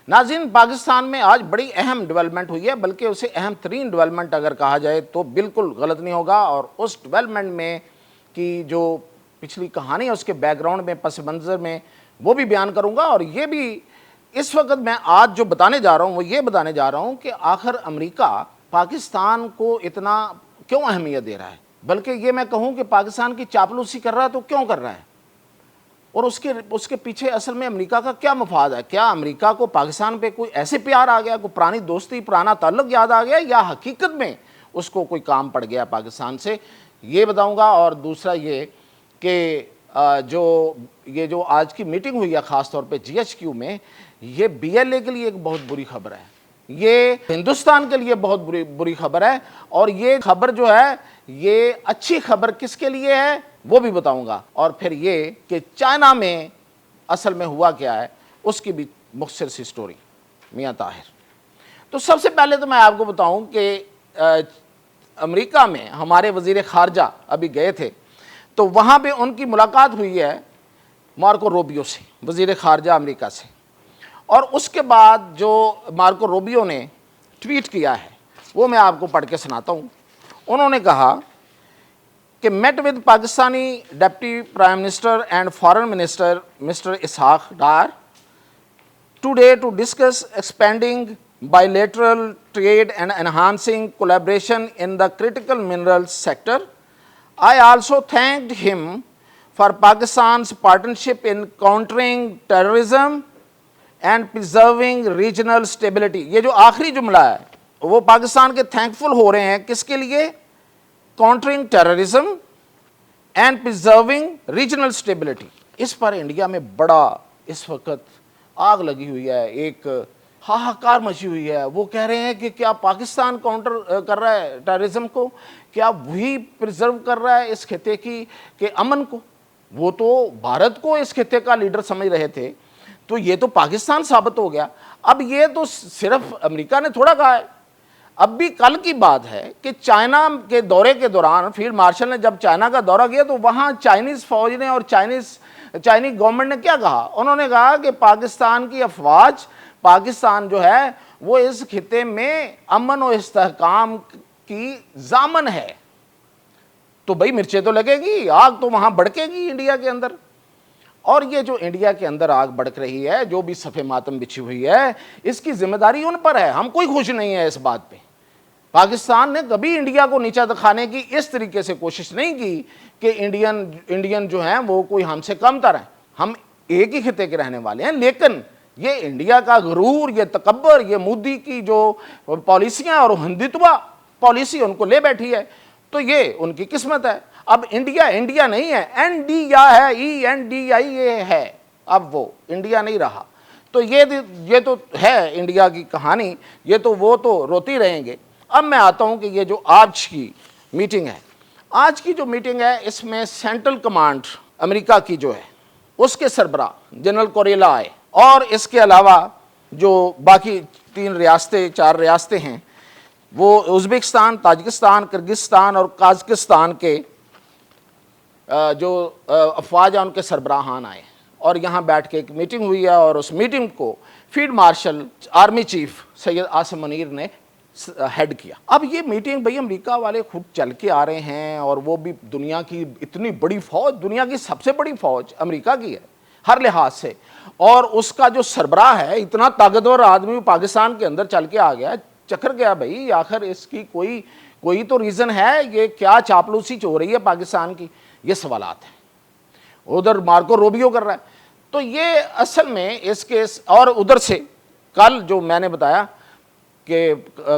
ناظرین، پاکستان میں آج بڑی اہم ڈیولپمنٹ ہوئی ہے، بلکہ اسے اہم ترین ڈیولپمنٹ اگر کہا جائے تو بالکل غلط نہیں ہوگا، اور اس ڈیولپمنٹ میں کی جو پچھلی کہانی ہے اس کے بیک گراؤنڈ میں، پس منظر میں، وہ بھی بیان کروں گا۔ اور یہ بھی اس وقت میں آج جو بتانے جا رہا ہوں وہ یہ بتانے جا رہا ہوں کہ آخر امریکہ پاکستان کو اتنا کیوں اہمیت دے رہا ہے، بلکہ یہ میں کہوں کہ پاکستان کی چاپلوسی کر رہا ہے تو کیوں کر رہا ہے، اور اس کے پیچھے اصل میں امریکہ کا کیا مفاد ہے۔ کیا امریکہ کو پاکستان پہ کوئی ایسے پیار آ گیا، کوئی پرانی دوستی، پرانا تعلق یاد آ گیا، یا حقیقت میں اس کو کوئی کام پڑ گیا پاکستان سے، یہ بتاؤں گا۔ اور دوسرا یہ کہ یہ جو آج کی میٹنگ ہوئی ہے خاص طور پہ جی ایچ کیو میں، یہ بی ایل اے کے لیے ایک بہت بری خبر ہے، یہ ہندوستان کے لیے بہت بری خبر ہے، اور یہ خبر جو ہے یہ اچھی خبر کس کے لیے ہے وہ بھی بتاؤں گا، اور پھر یہ کہ چائنا میں اصل میں ہوا کیا ہے اس کی بھی مختصر سی سٹوری میاں طاہر۔ تو سب سے پہلے تو میں آپ کو بتاؤں کہ امریکہ میں ہمارے وزیر خارجہ ابھی گئے تھے، تو وہاں پہ ان کی ملاقات ہوئی ہے مارکو روبیو سے، وزیر خارجہ امریکہ سے، اور اس کے بعد جو مارکو روبیو نے ٹویٹ کیا ہے وہ میں آپ کو پڑھ کے سناتا ہوں۔ انہوں نے کہا کہ met with Pakistani deputy prime minister and foreign minister mister Ishaq Dar today to discuss expanding bilateral trade and enhancing collaboration in the critical minerals sector. I also thanked him for Pakistan's partnership in countering terrorism and preserving regional stability. یہ جو آخری جملہ ہے وہ پاکستان کے thankful ہو رہے ہیں کس کے لیے؟ countering terrorism and preserving regional stability. اس پر انڈیا میں بڑا اس وقت آگ لگی ہوئی ہے، ایک ہاہاکار مچی ہوئی ہے۔ وہ کہہ رہے ہیں کہ کیا پاکستان کاؤنٹر کر رہا ہے ٹیررزم کو، کیا وہی پرزرو کر رہا ہے اس خطے کی کہ امن کو؟ وہ تو بھارت کو اس خطے کا لیڈر سمجھ رہے تھے، تو یہ تو پاکستان ثابت ہو گیا۔ اب یہ تو صرف امریکہ نے تھوڑا کہا ہے، اب بھی کل کی بات ہے کہ چائنا کے دورے کے دوران فیلڈ مارشل نے جب چائنا کا دورہ کیا تو وہاں چائنیز فوج نے اور چائنی گورنمنٹ نے کیا کہا؟ انہوں نے کہا کہ پاکستان کی افواج، پاکستان جو ہے وہ اس خطے میں امن و استحکام کی ضامن ہے، تو بھئی مرچیں تو لگے گی، آگ تو وہاں بڑکے گی انڈیا کے اندر۔ اور یہ جو انڈیا کے اندر آگ بڑک رہی ہے، جو بھی صف ماتم بچھی ہوئی ہے، اس کی ذمہ داری ان پر ہے، ہم کوئی خوش نہیں ہے اس بات پہ۔ پاکستان نے کبھی انڈیا کو نیچا دکھانے کی اس طریقے سے کوشش نہیں کی کہ انڈین جو ہیں وہ کوئی ہم سے کم تر ہیں، ہم ایک ہی خطے کے رہنے والے ہیں۔ لیکن یہ انڈیا کا غرور، یہ تکبر، یہ مودی کی جو پالیسیاں اور ہندوتوا پالیسی ان کو لے بیٹھی ہے، تو یہ ان کی قسمت ہے۔ اب انڈیا نہیں ہے، این ڈی یا ہے، ENDI یہ ہے، اب وہ انڈیا نہیں رہا۔ تو یہ تو ہے انڈیا کی کہانی، یہ تو وہ تو روتی رہیں گے۔ اب میں آتا ہوں کہ یہ جو آج کی میٹنگ ہے، آج کی جو میٹنگ ہے اس میں سینٹرل کمانڈ امریکہ کی جو ہے اس کے سربراہ جنرل کوریلا آئے، اور اس کے علاوہ جو باقی 4 ریاستیں ہیں وہ ازبکستان، تاجکستان، کرغزستان اور قازقستان کے جو افواج ہیں ان کے سربراہان آئے، اور یہاں بیٹھ کے ایک میٹنگ ہوئی ہے، اور اس میٹنگ کو field marshal army chief Syed Asim Munir نے ہیڈ کیا۔ اب یہ میٹنگ بھئی امریکہ والے خود چل کے آ رہے ہیں، اور وہ بھی دنیا کی اتنی بڑی فوج، دنیا کی سب سے بڑی فوج امریکہ کی ہے ہر لحاظ سے، اور اس کا جو سربراہ ہے اتنا طاقتور آدمی پاکستان کے اندر چل کے آ گیا، چکر گیا بھئی آخر اس کی کوئی تو ریزن ہے، یہ کیا چاپلوسی ہو رہی ہے پاکستان کی، یہ سوالات ہیں۔ ادھر مارکو روبیو کر رہا ہے، تو یہ اصل میں اس کیس، اور ادھر سے کل جو میں نے بتایا کہ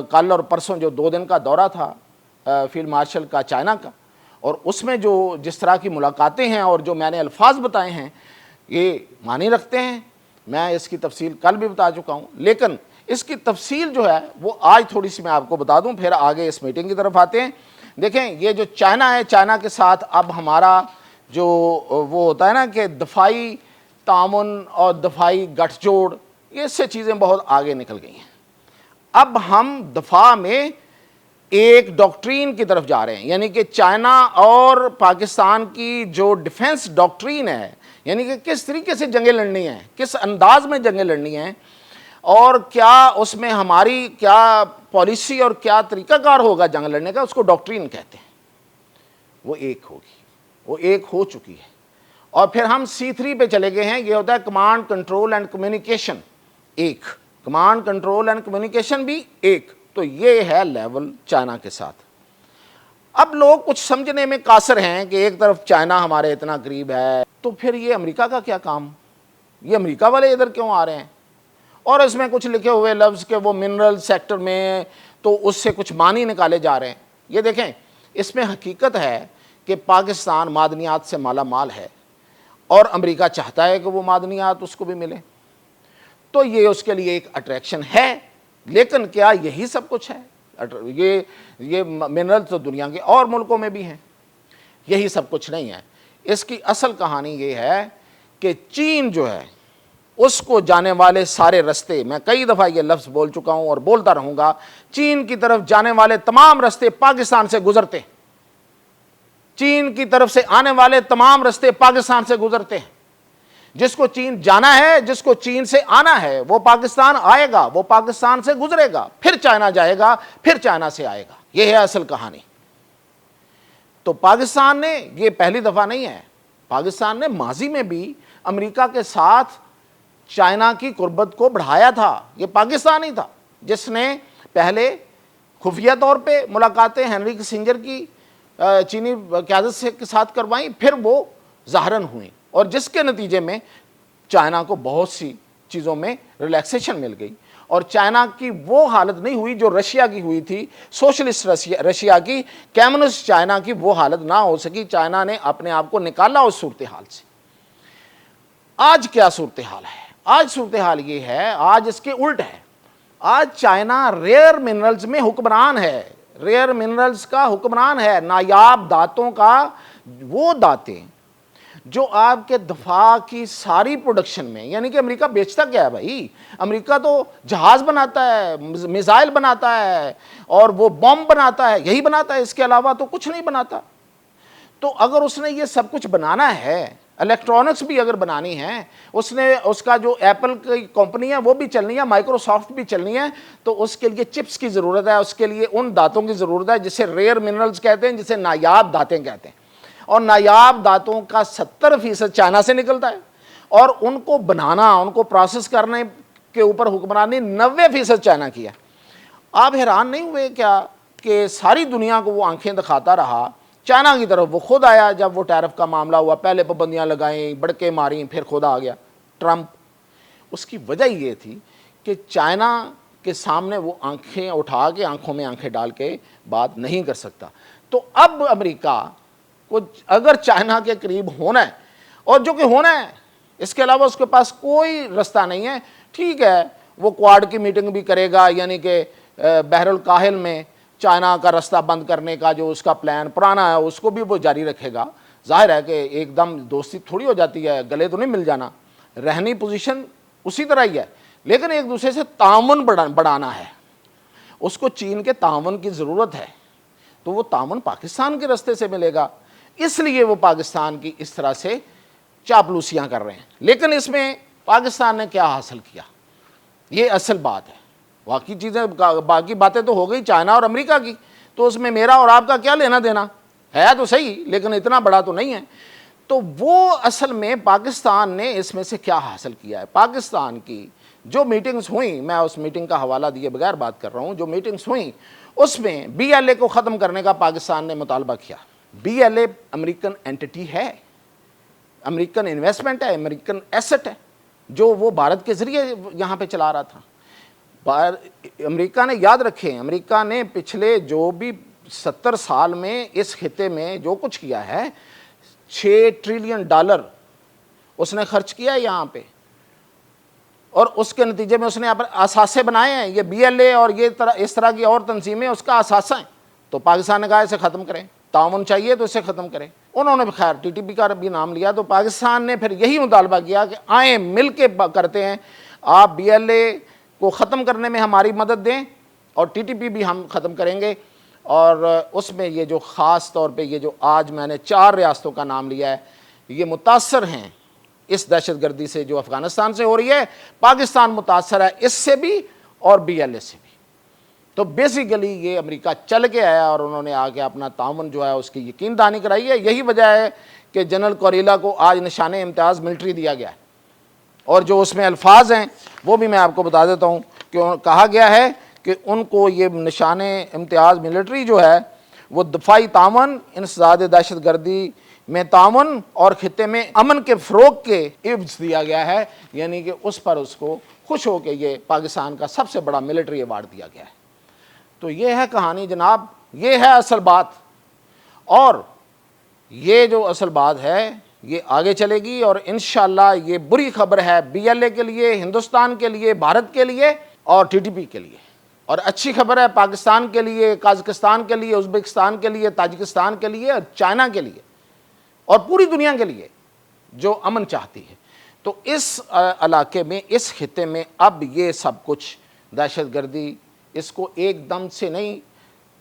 کل اور پرسوں جو 2 دن کا دورہ تھا فیلڈ مارشل کا چائنا کا، اور اس میں جس طرح کی ملاقاتیں ہیں اور جو میں نے الفاظ بتائے ہیں یہ معنی رکھتے ہیں۔ میں اس کی تفصیل کل بھی بتا چکا ہوں، لیکن اس کی تفصیل جو ہے وہ آج تھوڑی سی میں آپ کو بتا دوں، پھر آگے اس میٹنگ کی طرف آتے ہیں۔ دیکھیں یہ جو چائنا ہے، چائنا کے ساتھ اب ہمارا جو وہ ہوتا ہے نا کہ دفاعی تعاون اور دفاعی گٹھ جوڑ، اس سے چیزیں بہت آگے نکل گئی ہیں۔ اب ہم دفاع میں ایک ڈاکٹرین کی طرف جا رہے ہیں، یعنی کہ چائنا اور پاکستان کی جو ڈیفنس ڈاکٹرین ہے، یعنی کہ کس طریقے سے جنگیں لڑنی ہیں، کس انداز میں جنگیں لڑنی ہیں، اور کیا اس میں ہماری کیا پالیسی اور کیا طریقہ کار ہوگا جنگ لڑنے کا، اس کو ڈاکٹرین کہتے ہیں، وہ ایک ہوگی، وہ ایک ہو چکی ہے۔ اور پھر ہم C3 پہ چلے گئے ہیں، یہ ہوتا ہے کمانڈ کنٹرول اینڈ کمیونیکیشن، ایک کمانڈ کنٹرول اینڈ کمیونیکیشن بھی ایک، تو یہ ہے لیول چائنا کے ساتھ۔ اب لوگ کچھ سمجھنے میں قاصر ہیں کہ ایک طرف چائنا ہمارے اتنا قریب ہے، تو پھر یہ امریکہ کا کیا کام، یہ امریکہ والے ادھر کیوں آ رہے ہیں؟ اور اس میں کچھ لکھے ہوئے لفظ کہ وہ منرل سیکٹر میں، تو اس سے کچھ معنی نکالے جا رہے ہیں۔ یہ دیکھیں، اس میں حقیقت ہے کہ پاکستان معدنیات سے مالا مال ہے اور امریکہ چاہتا ہے کہ وہ معدنیات اس کو بھی ملے، تو یہ اس کے لیے ایک اٹریکشن ہے۔ لیکن کیا یہی سب کچھ ہے؟ یہ منرل تو دنیا کے اور ملکوں میں بھی ہیں، یہی سب کچھ نہیں ہے۔ اس کی اصل کہانی یہ ہے کہ چین جو ہے، اس کو جانے والے سارے رستے، میں کئی دفعہ یہ لفظ بول چکا ہوں اور بولتا رہوں گا، چین کی طرف جانے والے تمام رستے پاکستان سے گزرتے ہیں، چین کی طرف سے آنے والے تمام رستے پاکستان سے گزرتے ہیں۔ جس کو چین جانا ہے، جس کو چین سے آنا ہے، وہ پاکستان آئے گا، وہ پاکستان سے گزرے گا، پھر چائنا جائے گا، پھر چائنا سے آئے گا۔ یہ ہے اصل کہانی۔ تو پاکستان نے، یہ پہلی دفعہ نہیں ہے، پاکستان نے ماضی میں بھی امریکہ کے ساتھ چائنا کی قربت کو بڑھایا تھا۔ یہ پاکستان ہی تھا جس نے پہلے خفیہ طور پہ ملاقاتیں ہنری کسنجر کی چینی قیادت کے ساتھ کروائیں، پھر وہ ظاہراً ہوئیں، اور جس کے نتیجے میں چائنا کو بہت سی چیزوں میں ریلیکسیشن مل گئی، اور چائنا کی وہ حالت نہیں ہوئی جو رشیا کی ہوئی تھی، سوشلسٹ رشیا کی، کمیونسٹ چائنا کی وہ حالت نہ ہو سکی۔ چائنا نے اپنے آپ کو نکالا اس صورتحال سے۔ آج کیا صورتحال ہے؟ آج صورتحال یہ ہے، آج اس کے الٹ ہے۔ آج چائنا ریئر منرلز میں حکمران ہے، ریئر منرلز کا حکمران ہے، نایاب دھاتوں کا، وہ دھاتیں جو آپ کے دفاع کی ساری پروڈکشن میں، یعنی کہ امریکہ بیچتا کیا ہے بھائی؟ امریکہ تو جہاز بناتا ہے، میزائل بناتا ہے، اور وہ بم بناتا ہے، یہی بناتا ہے، اس کے علاوہ تو کچھ نہیں بناتا۔ تو اگر اس نے یہ سب کچھ بنانا ہے، الیکٹرانکس بھی اگر بنانی ہے، اس نے، اس کا جو ایپل کی کمپنی ہے وہ بھی چلنی ہے، مائکروسافٹ بھی چلنی ہے، تو اس کے لیے چپس کی ضرورت ہے، اس کے لیے ان دھاتوں کی ضرورت ہے جسے ریئر منرلز کہتے ہیں، جسے نایاب دھاتیں کہتے ہیں۔ اور نایاب دھاتوں کا 70% چائنا سے نکلتا ہے، اور ان کو بنانا، ان کو پروسیس کرنے کے اوپر حکمرانی 90% چائنا کی ہے۔ آپ حیران نہیں ہوئے کیا کہ ساری دنیا کو وہ آنکھیں دکھاتا رہا چائنا کی طرف؟ وہ خود آیا جب وہ ٹیرف کا معاملہ ہوا، پہلے پابندیاں لگائیں، بڑکے ماریں، پھر خود آ گیا ٹرمپ۔ اس کی وجہ یہ تھی کہ چائنا کے سامنے وہ آنکھیں اٹھا کے، آنکھوں میں آنکھیں ڈال کے بات نہیں کر سکتا۔ تو اب امریکہ کو اگر چائنا کے قریب ہونا ہے، اور جو کہ ہونا ہے، اس کے علاوہ اس کے پاس کوئی رستہ نہیں ہے، ٹھیک ہے وہ کوارڈ کی میٹنگ بھی کرے گا، یعنی کہ بحر الکاہل میں چائنا کا رستہ بند کرنے کا جو اس کا پلان پرانا ہے اس کو بھی وہ جاری رکھے گا۔ ظاہر ہے کہ ایک دم دوستی تھوڑی ہو جاتی ہے، گلے تو نہیں مل جانا، رہنی پوزیشن اسی طرح ہی ہے، لیکن ایک دوسرے سے تعاون بڑھانا ہے۔ اس کو چین کے تعاون کی ضرورت ہے، تو وہ تعاون پاکستان کے رستے سے ملے گا، اس لیے وہ پاکستان کی اس طرح سے چاپلوسیاں کر رہے ہیں۔ لیکن اس میں پاکستان نے کیا حاصل کیا، یہ اصل بات ہے۔ باقی چیزیں، باقی باتیں تو ہو گئی چائنا اور امریکہ کی، تو اس میں میرا اور آپ کا کیا لینا دینا ہے؟ تو صحیح، لیکن اتنا بڑا تو نہیں ہے۔ تو وہ اصل میں پاکستان نے اس میں سے کیا حاصل کیا ہے؟ پاکستان کی جو میٹنگز ہوئیں، میں اس میٹنگ کا حوالہ دیے بغیر بات کر رہا ہوں، جو میٹنگز ہوئیں اس میں BLA کو ختم کرنے کا پاکستان نے مطالبہ کیا۔ BLA امریکن اینٹی ہے، امریکن انویسٹمنٹ ہے، امریکن ایسٹ ہے، جو وہ بھارت کے ذریعے یہاں پہ چلا رہا تھا۔ امریکہ نے، یاد رکھیں، امریکہ نے پچھلے جو بھی 70 سال میں اس خطے میں جو کچھ کیا ہے، $6 ٹریلین اس نے خرچ کیا ہے یہاں پہ، اور اس کے نتیجے میں اس نے اثاثے بنائے ہیں۔ یہ BLA اور یہ اس طرح کی اور تنظیمیں اس کا اثاثہ ہیں۔ تو پاکستان نے کہا اسے ختم کریں، تعاون چاہیے تو اسے ختم کریں۔ انہوں نے خیر TTP کا بھی نام لیا، تو پاکستان نے پھر یہی مطالبہ کیا کہ آئیں مل کے کرتے ہیں، آپ BLA کو ختم کرنے میں ہماری مدد دیں، اور TTP بھی ہم ختم کریں گے۔ اور اس میں یہ جو خاص طور پہ یہ جو آج میں نے 4 ریاستوں کا نام لیا ہے، یہ متاثر ہیں اس دہشت گردی سے جو افغانستان سے ہو رہی ہے، پاکستان متاثر ہے اس سے بھی اور BLA سے بھی۔ تو بیسیکلی یہ امریکہ چل کے آیا اور انہوں نے آگے اپنا تعاون جو ہے اس کی یقین دہانی کرائی ہے۔ یہی وجہ ہے کہ جنرل کوریلا کو آج نشان امتیاز ملٹری دیا گیا ہے، اور جو اس میں الفاظ ہیں وہ بھی میں آپ کو بتا دیتا ہوں کہ کہا گیا ہے کہ ان کو یہ نشان امتیاز ملٹری جو ہے وہ دفاعی تعاون، انسداد دہشت گردی میں تعاون اور خطے میں امن کے فروغ کے عوض دیا گیا ہے، یعنی کہ اس پر اس کو خوش ہو کے یہ پاکستان کا سب سے بڑا ملٹری ایوارڈ دیا گیا ہے۔ تو یہ ہے کہانی جناب، یہ ہے اصل بات، اور یہ جو اصل بات ہے یہ آگے چلے گی، اور انشاءاللہ یہ بری خبر ہے BLA کے لیے، ہندوستان کے لیے، بھارت کے لیے اور TTP کے لیے، اور اچھی خبر ہے پاکستان کے لیے، قازقستان کے لیے، ازبکستان کے لیے، تاجکستان کے لیے، اور چائنا کے لیے، اور پوری دنیا کے لیے جو امن چاہتی ہے۔ تو اس علاقے میں، اس خطے میں اب یہ سب کچھ دہشت گردی، اس کو ایک دم سے نہیں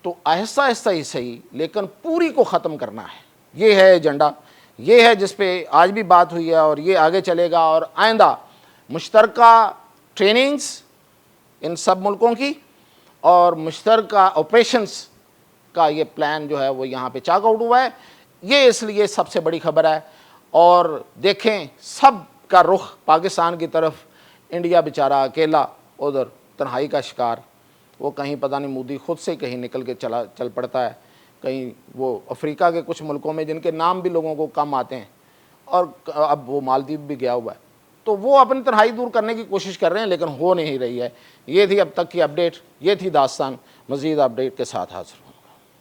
تو آہستہ آہستہ ہی صحیح لیکن پوری کو ختم کرنا ہے۔ یہ ہے ایجنڈا، یہ ہے جس پہ آج بھی بات ہوئی ہے، اور یہ آگے چلے گا، اور آئندہ مشترکہ ٹریننگز ان سب ملکوں کی اور مشترکہ آپریشنز کا یہ پلان جو ہے وہ یہاں پہ چاک آؤٹ ہوا ہے۔ یہ اس لیے سب سے بڑی خبر ہے، اور دیکھیں سب کا رخ پاکستان کی طرف، انڈیا بیچارہ اکیلا ادھر تنہائی کا شکار، وہ کہیں پتہ نہیں مودی خود سے کہیں نکل کے چل پڑتا ہے، کہیں وہ افریقہ کے کچھ ملکوں میں جن کے نام بھی لوگوں کو کم آتے ہیں، اور اب وہ مالدیپ بھی گیا ہوا ہے، تو وہ اپنی تنہائی دور کرنے کی کوشش کر رہے ہیں لیکن ہو نہیں رہی ہے۔ یہ تھی اب تک کی اپڈیٹ، یہ تھی داستان، مزید اپڈیٹ کے ساتھ حاضر ہوں۔